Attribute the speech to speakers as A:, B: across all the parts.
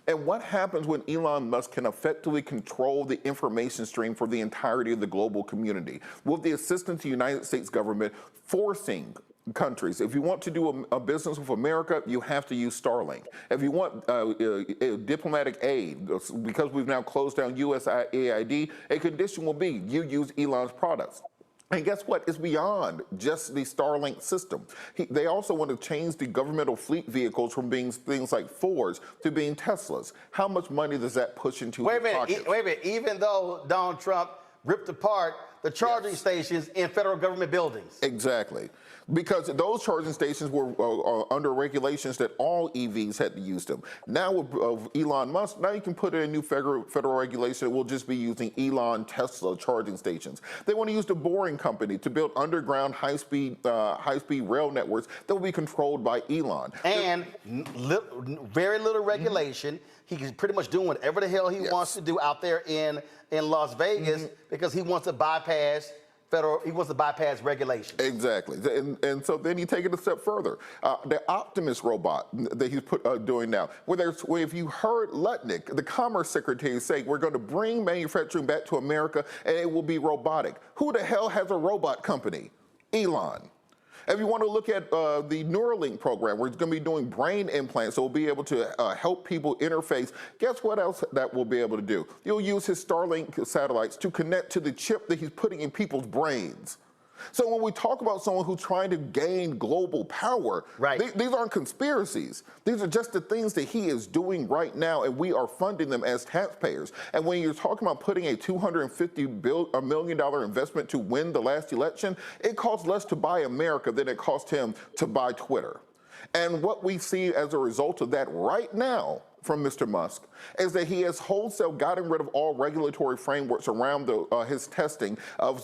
A: And what happens when Elon Musk can effectively control the information stream for the entirety of the global community? With the assistance of the United States government forcing countries. If you want to do a business with America, you have to use Starlink. If you want diplomatic aid, because we've now closed down USAID, a condition will be you use Elon's products. And guess what? It's beyond just the Starlink system. They also want to change the governmental fleet vehicles from being things like Fords to being Teslas. How much money does that push into
B: Wait a minute,
A: pockets?
B: wait a minute. Even though Donald Trump ripped apart the charging stations in federal government buildings.
A: Exactly. Because those charging stations were under regulations that all EVs had to use them. Now with Elon Musk, now you can put in a new federal regulation that will just be using Elon Tesla charging stations. They want to use the Boring Company to build underground high-speed rail networks that will be controlled by Elon.
B: And very little regulation. He's pretty much doing whatever the hell he wants to do out there in Las Vegas because he wants to bypass regulations.
A: Exactly. And so then you take it a step further. The Optimus robot that he's doing now, where if you heard Lutnick, the Commerce Secretary, say we're going to bring manufacturing back to America and it will be robotic. Who the hell has a robot company? Elon. If you want to look at the Neuralink program, where it's going to be doing brain implants, so we'll be able to help people interface, guess what else that we'll be able to do? You'll use his Starlink satellites to connect to the chip that he's putting in people's brains. So when we talk about someone who's trying to gain global power, these aren't conspiracies. These are just the things that he is doing right now, and we are funding them as taxpayers. And when you're talking about putting a $250 million investment to win the last election, it costs less to buy America than it cost him to buy Twitter. And what we see as a result of that right now from Mr. Musk is that he has wholesale gotten rid of all regulatory frameworks around his testing of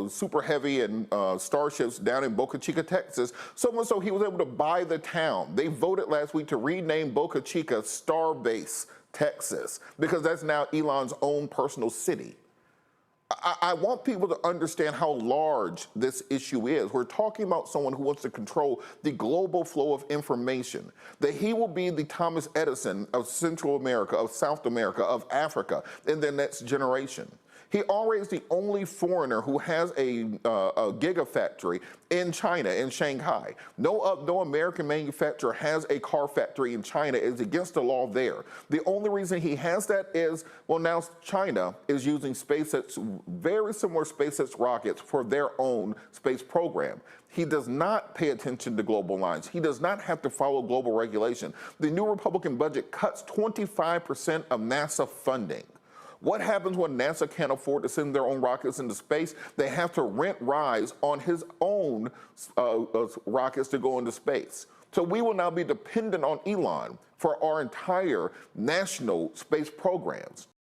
A: Super Heavy and Starships down in Boca Chica, Texas, so much so he was able to buy the town. They voted last week to rename Boca Chica Starbase, Texas, because that's now Elon's own personal city. I want people to understand how large this issue is. We're talking about someone who wants to control the global flow of information, that he will be the Thomas Edison of Central America, of South America, of Africa in the next generation. He already is the only foreigner who has a gigafactory in China, in Shanghai. No American manufacturer has a car factory in China. It's against the law there. The only reason he has that is, well, now China is using SpaceX, very similar SpaceX rockets for their own space program. He does not pay attention to global lines. He does not have to follow global regulation. The new Republican budget cuts 25% of NASA funding. What happens when NASA can't afford to send their own rockets into space? They have to rent rides on his own rockets to go into space. So we will now be dependent on Elon for our entire national space programs.